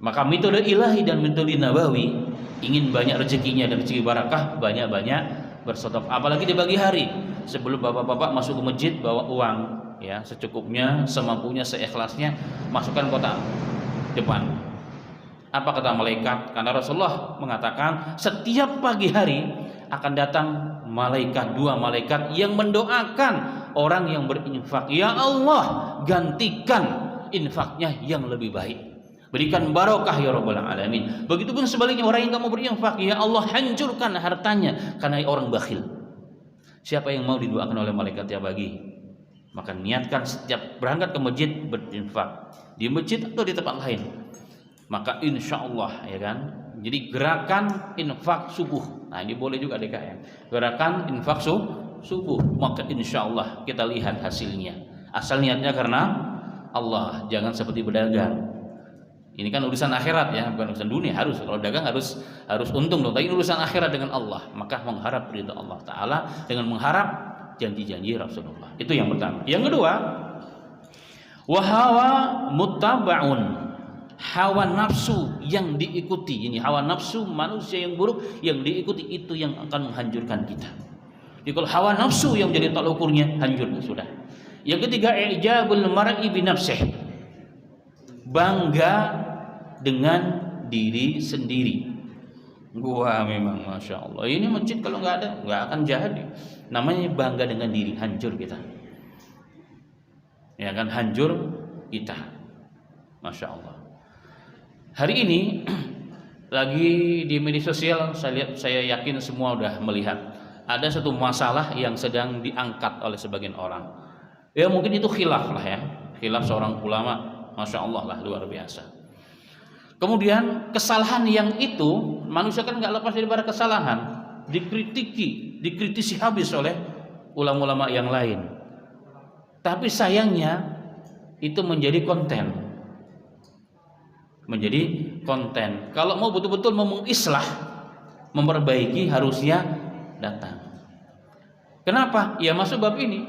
Maka metode ilahi dan metode nabawi, ingin banyak rezekinya dan rezeki barakah, banyak-banyak bersedekah. Apalagi di pagi hari sebelum bapak-bapak masuk ke masjid, bawa uang ya secukupnya, semampunya, seikhlasnya, masukkan kotak depan. Apa kata malaikat? Karena Rasulullah mengatakan setiap pagi hari akan datang malaikat, 2 malaikat yang mendoakan orang yang berinfak. Ya Allah, gantikan infaknya yang lebih baik. Berikan barokah ya Rabbal Alamin. Begitupun sebaliknya orang yang kamu berinfak, ya Allah hancurkan hartanya karena orang bakhil. Siapa yang mau didoakan oleh malaikat tiap pagi? Maka niatkan setiap berangkat ke masjid berinfak, di masjid atau di tempat lain. Maka insya Allah ya kan. Jadi gerakan infak subuh. Nah ini boleh juga DKM. Gerakan infak subuh. Maka insya Allah kita lihat hasilnya. Asal niatnya karena Allah. Jangan seperti berdagang. Ini kan urusan akhirat ya, bukan urusan dunia. Harus kalau dagang harus untung dong. Tapi ini urusan akhirat dengan Allah. Maka mengharap ridha Allah Taala dengan mengharap janji-janji Rasulullah. Itu yang pertama. Yang kedua, wahawa muttaba'un. Hawa nafsu yang diikuti, ini hawa nafsu manusia yang buruk yang diikuti, itu yang akan menghancurkan kita. Jadi kalau hawa nafsu yang menjadi tolak ukurnya, hancur sudah. Yang ketiga, ijabul mar'i bi nafsihi, bangga dengan diri sendiri. Gua memang masya Allah ini masjid kalau nggak ada nggak akan jadi. Namanya bangga dengan diri, hancur kita. Ya kan, hancur kita. Masya Allah. Hari ini lagi di media sosial saya yakin semua udah melihat ada satu masalah yang sedang diangkat oleh sebagian orang. Ya mungkin itu khilaf lah ya, khilaf seorang ulama, masya Allah lah, luar biasa. Kemudian kesalahan yang itu manusia kan nggak lepas daripada kesalahan, dikritisi habis oleh ulama-ulama yang lain. Tapi sayangnya itu menjadi konten. Kalau mau betul-betul mengislah, memperbaiki, harusnya datang. Kenapa? Ya masuk bab ini.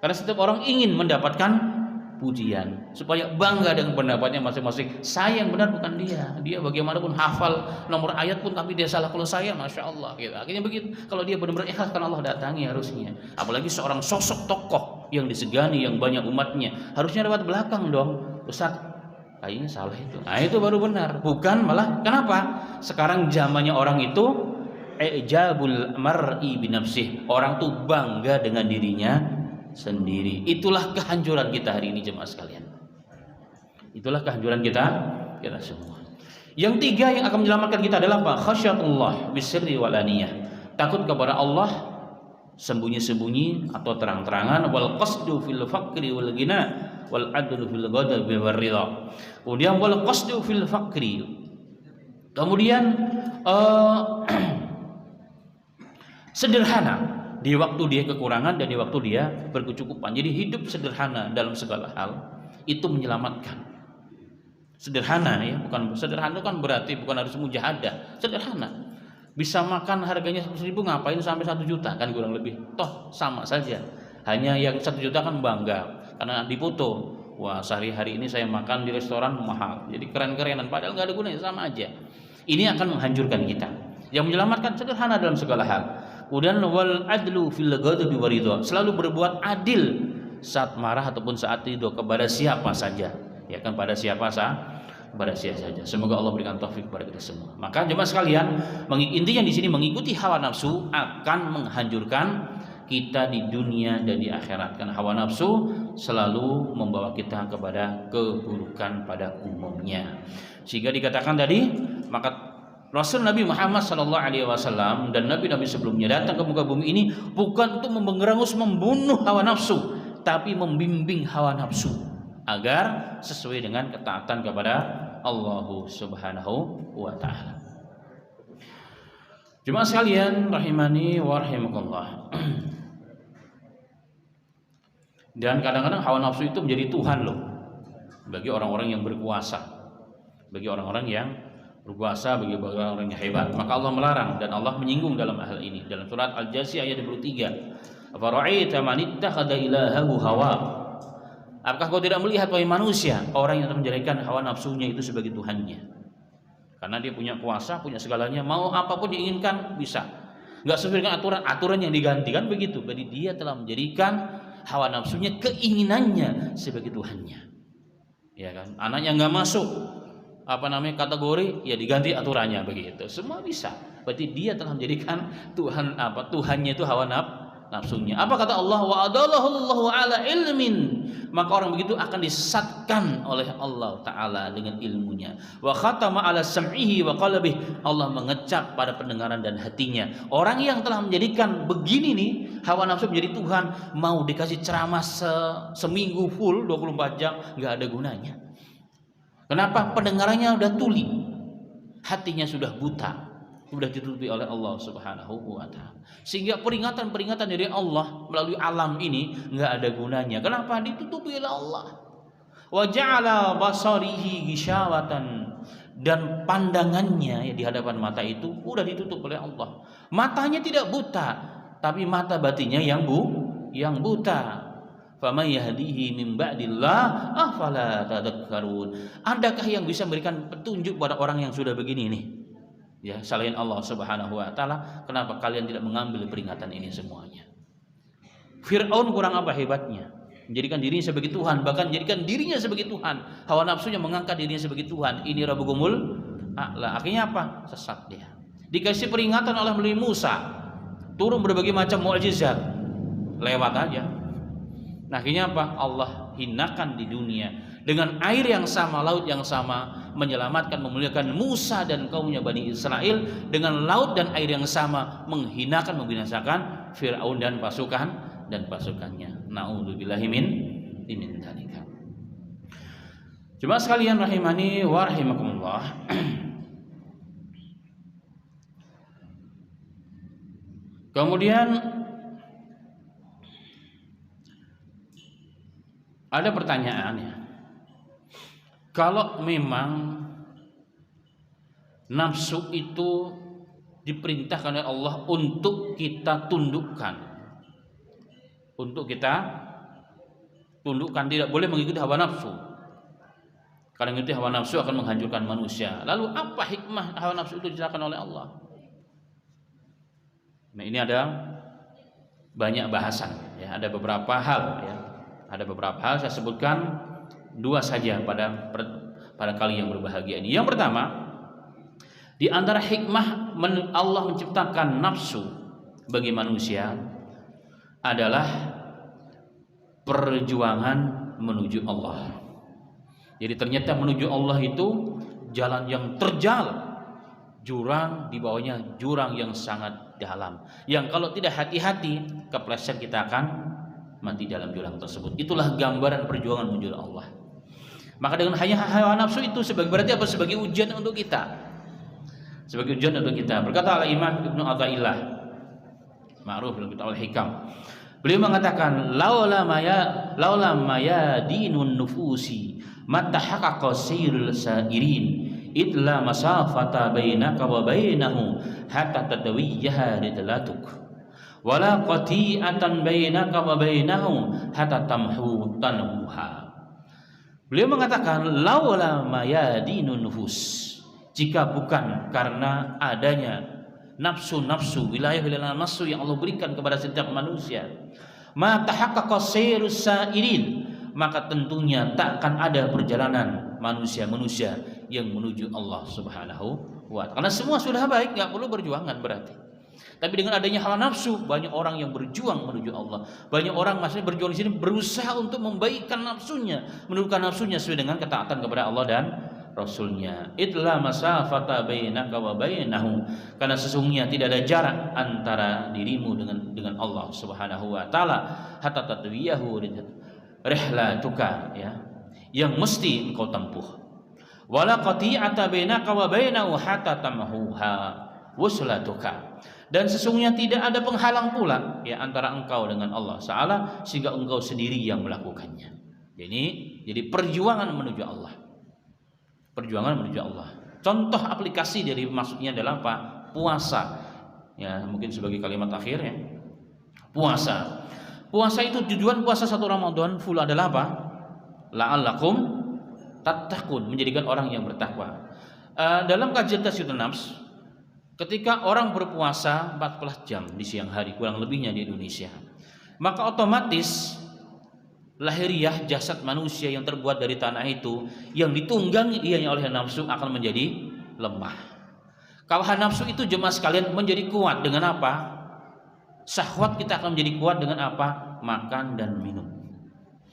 Karena setiap orang ingin mendapatkan pujian, supaya bangga dengan pendapatnya masing-masing. Saya yang benar bukan dia. Dia bagaimanapun hafal nomor ayat pun, tapi dia salah. Kalau saya, masya Allah. Gitu. Akhirnya begitu. Kalau dia benar-benar ikhlas, kan Allah datangi harusnya. Apalagi seorang sosok tokoh yang disegani, yang banyak umatnya. Harusnya lewat belakang dong, Ustaz. Kayaknya salah itu. Nah, itu baru benar. Bukan malah kenapa? Sekarang zamannya orang itu ijabul mar'i binafsih. Orang tuh bangga dengan dirinya sendiri. Itulah kehancuran kita hari ini jemaah sekalian. Itulah kehancuran kita semua. Yang tiga yang akan menyelamatkan kita adalah apa? Khasyatullah bisirri walaniyah. Takut kepada Allah sembunyi-sembunyi atau terang-terangan, wal qasdu fil faqri wal ghina wal adlu fil ghadabi war ridha. Kemudian wal qasdu fil faqri. Kemudian sederhana di waktu dia kekurangan dan di waktu dia berkecukupan. Jadi hidup sederhana dalam segala hal itu menyelamatkan. Sederhana ya, bukan sederhana kan berarti bukan harus mujahadah. Sederhana. Bisa makan harganya 100.000 ngapain sampai 1 juta kan kurang lebih. Toh sama saja. Hanya yang 1 juta kan bangga karena dipoto. Wah, sehari-hari ini saya makan di restoran mahal. Jadi keren-kerenan padahal nggak ada gunanya, sama aja. Ini akan menghancurkan kita. Yang menyelamatkan sederhana dalam segala hal. Kemudian wal adlu fil ghadabi waridha. Selalu berbuat adil saat marah ataupun saat ridho kepada siapa saja. Ya kan, pada siapa saja. Semoga Allah berikan taufik kepada kita semua. Maka jemaah sekalian, intinya di sini mengikuti hawa nafsu akan menghancurkan kita di dunia dan di akhirat. Karena hawa nafsu selalu membawa kita kepada keburukan pada umumnya. Sehingga dikatakan tadi, maka Rasul Nabi Muhammad SAW dan Nabi-Nabi sebelumnya datang ke muka bumi ini bukan untuk memberangus membunuh hawa nafsu, tapi membimbing hawa nafsu agar sesuai dengan ketaatan kepada Allah Subhanahu wa taala. Jemaah sekalian rahimani wa rahimakumullah. Dan kadang-kadang hawa nafsu itu menjadi Tuhan loh bagi orang-orang yang berkuasa. Bagi orang-orang yang berkuasa, bagi orang-orang yang hebat, maka Allah melarang dan Allah menyinggung dalam hal ini dalam surat Al-Jasiyah ayat 23. Afara'aita man ittakhadha ilahahu hawa. Apakah kau tidak melihat wahai manusia orang yang menjadikan hawa nafsunya itu sebagai Tuhannya? Karena dia punya kuasa, punya segalanya, mau apapun diinginkan bisa. Enggak sesuai dengan aturan yang diganti kan begitu. Jadi dia telah menjadikan hawa nafsunya, keinginannya sebagai Tuhannya. Ya kan? Anaknya enggak masuk kategori, ya diganti aturannya begitu. Semua bisa. Berarti dia telah menjadikan Tuhannya itu hawa nafsunya. Apa kata Allah? Wa adallahu ala ilmin. Maka orang begitu akan disesatkan oleh Allah Ta'ala dengan ilmunya. Wa khatama ala sam'ihi wa qalbihi. Allah mengecap pada pendengaran dan hatinya. Orang yang telah menjadikan begini nih, hawa nafsu menjadi Tuhan, mau dikasih ceramah seminggu full 24 jam nggak ada gunanya. Kenapa? Pendengarannya udah tuli, hatinya sudah buta, sudah ditutupi oleh Allah Subhanahu wa taala. Sehingga peringatan-peringatan dari Allah melalui alam ini enggak ada gunanya. Kenapa? Ditutupi oleh Allah. Wa ja'ala basarihi ghishawatan, dan pandangannya ya di hadapan mata itu udah ditutup oleh Allah. Matanya tidak buta, tapi mata batinnya yang buta. Faman yahdihi min ba'dillah afala tadhakkarun. Adakah yang bisa memberikan petunjuk pada orang yang sudah begini nih? Ya, selain Allah Subhanahu wa taala, kenapa kalian tidak mengambil peringatan ini semuanya? Fir'aun kurang apa hebatnya? Menjadikan dirinya sebagai Tuhan, bahkan menjadikan dirinya sebagai Tuhan. Hawa nafsunya mengangkat dirinya sebagai Tuhan. Ini rabbukumul a'la. Akhirnya apa? Sesat dia. Dikasih peringatan oleh melalui Musa, turun berbagai macam mukjizat, lewat aja. Nah, akhirnya apa? Allah hinakan di dunia dengan air yang sama, laut yang sama, menyelamatkan, memuliakan Musa dan kaumnya Bani Israel. Dengan laut dan air yang sama menghinakan, membinasakan Fir'aun dan pasukannya. Na'udzubillahi min dzalika. Jemaah sekalian rahimani wa rahimakumullah. Kemudian ada pertanyaannya, kalau memang nafsu itu diperintahkan oleh Allah untuk kita tundukkan, tidak boleh mengikuti hawa nafsu. Karena mengikuti hawa nafsu akan menghancurkan manusia. Lalu apa hikmah hawa nafsu itu diciptakan oleh Allah? Nah, ini ada banyak bahasan ya, ada beberapa hal ya. Ada beberapa hal, saya sebutkan 2 saja pada kali yang berbahagia ini. Yang pertama, di antara hikmah Allah menciptakan nafsu bagi manusia adalah perjuangan menuju Allah. Jadi ternyata menuju Allah itu jalan yang terjal, jurang di bawahnya jurang yang sangat dalam, yang kalau tidak hati-hati kepleset kita akan mati dalam jurang tersebut. Itulah gambaran perjuangan menuju Allah. Maka dengan hanya hawa nafsu itu berarti apa? Sebagai ujian untuk kita. Sebagai ujian untuk kita. Berkata Al-Imam Ibnu Athaillah, ma'ruf dalam kitab Al-Hikam. Beliau mengatakan, laula maya dinun nufusi matahaqqa sayrul sairin idla masafata bainaka wa bainahu hatta tadawiyyaha ridlatuk wala qati'atan bainaka wa bainahu hatta tamhu tanhuha. Beliau mengatakan, laula mayadinun nufus, jika bukan karena adanya nafsu-nafsu, wilayah-wilayah nafsu yang Allah berikan kepada setiap manusia, ma tahaqqaqa sayrus sairin, maka tentunya takkan ada perjalanan manusia-manusia yang menuju Allah Subhanahu wa ta'ala. Karena semua sudah baik, enggak perlu perjuangan berarti. Tapi dengan adanya hawa nafsu, banyak orang yang berjuang menuju Allah. Banyak orang maksudnya berjuang di sini berusaha untuk membaikkan nafsunya, menurunkan nafsunya sesuai dengan ketaatan kepada Allah dan Rasulnya. Itla masafata bainaka wa bainahu, karena sesungguhnya tidak ada jarak antara dirimu dengan Allah Subhanahu wa taala, hatta tatwiyahu rihlatuka, ya, yang mesti engkau tempuh. Wala qati'ata bainaka wa bainahu hatta tamhuha wuslatuka, dan sesungguhnya tidak ada penghalang pula ya antara engkau dengan Allah Ta'ala sehingga engkau sendiri yang melakukannya. Jadi perjuangan menuju Allah. Perjuangan menuju Allah. Contoh aplikasi dari maksudnya adalah apa? Puasa. Ya, mungkin sebagai kalimat akhir ya. Puasa. Puasa itu tujuan puasa 1 Ramadan full adalah apa? La'allakum tattaqun, menjadikan orang yang bertakwa. Dalam kajian Tasyiatun Nafs, ketika orang berpuasa 14 jam di siang hari kurang lebihnya di Indonesia, maka otomatis lahiriah jasad manusia yang terbuat dari tanah itu yang ditunggangi ianya oleh nafsu akan menjadi lemah. Kalau nafsu itu jemaah sekalian menjadi kuat dengan apa? Syahwat kita akan menjadi kuat dengan apa? Makan dan minum.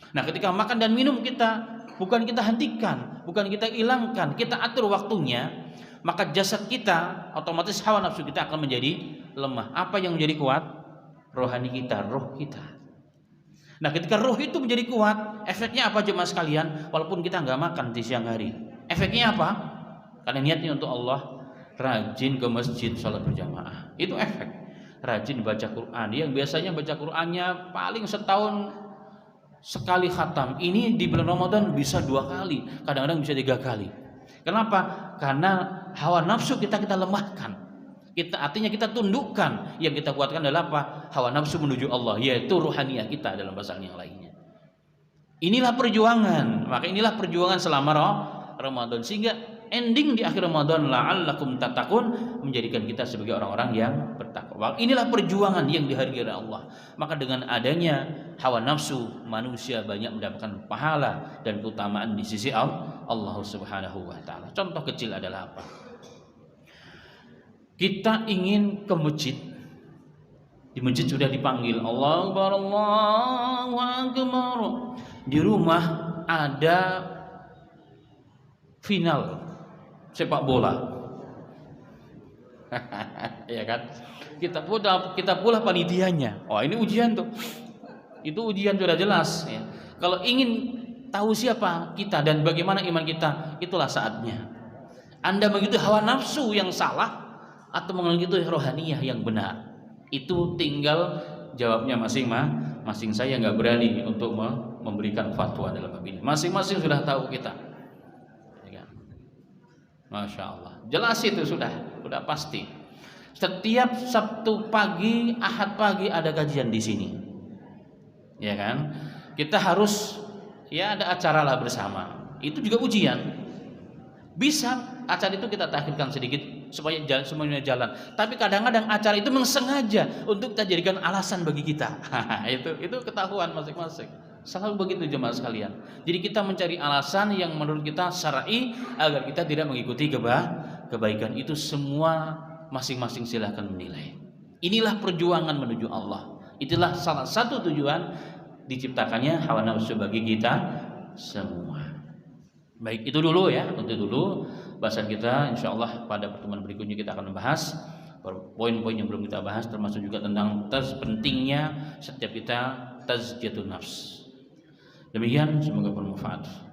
Nah, ketika makan dan minum kita bukan kita hentikan, bukan kita hilangkan, kita atur waktunya, maka jasad kita otomatis hawa nafsu kita akan menjadi lemah. Apa yang menjadi kuat? Rohani kita, roh kita. Nah, ketika roh itu menjadi kuat, efeknya apa jemaah sekalian? Walaupun kita nggak makan di siang hari, efeknya apa? Karena niatnya untuk Allah, rajin ke masjid, sholat berjamaah, itu efek. Rajin baca Quran, yang biasanya baca Qurannya paling setahun sekali khatam, ini di bulan Ramadan bisa 2 kali, kadang-kadang bisa 3 kali. Kenapa? Karena hawa nafsu kita lemahkan. Artinya kita tundukkan. Yang kita kuatkan adalah apa? Hawa nafsu menuju Allah, yaitu ruhaniyah kita dalam bahasa yang lainnya. Inilah perjuangan. Maka inilah perjuangan selama Ramadan, sehingga ending di akhir Ramadan la'allakum tattaqun, menjadikan kita sebagai orang-orang yang bertakwa. Inilah perjuangan yang dihargai oleh Allah. Maka dengan adanya hawa nafsu, manusia banyak mendapatkan pahala dan keutamaan di sisi Allah Subhanahu wa taala. Contoh kecil adalah apa? Kita ingin ke masjid. Di masjid sudah dipanggil Allahu Akbar, Allahu Akbar. Di rumah ada final sepak bola. Ya kan? Kita pula panitianya. Oh, ini ujian tuh. Itu ujian sudah jelas ya. Kalau ingin tahu siapa kita dan bagaimana iman kita, itulah saatnya. Anda begitu hawa nafsu yang salah atau begitu rohaniyah yang benar, itu tinggal jawabnya masing-masing. Saya nggak berani untuk memberikan fatwa dalam hal ini. Masing-masing sudah tahu kita. Masya Allah, jelas itu sudah pasti. Setiap Sabtu pagi, Ahad pagi ada kajian di sini, ya kan? Kita harus ya ada acara lah bersama. Itu juga ujian. Bisa acara itu kita takhirkan sedikit supaya semuanya jalan. Tapi kadang-kadang acara itu memang sengaja untuk kita jadikan alasan bagi kita. Itu ketahuan masing-masing. Selalu begitu jemaah sekalian. Jadi kita mencari alasan yang menurut kita syar'i agar kita tidak mengikuti kebaikan. Itu semua masing-masing silahkan menilai. Inilah perjuangan menuju Allah. Itulah salah satu tujuan diciptakannya hawa nafsu bagi kita semua. Baik, itu dulu ya, untuk dulu bahasan kita. Insyaallah pada pertemuan berikutnya kita akan membahas poin-poin yang belum kita bahas, termasuk juga tentang pentingnya setiap kita tazkiyatun nafs. Demikian, semoga bermanfaat.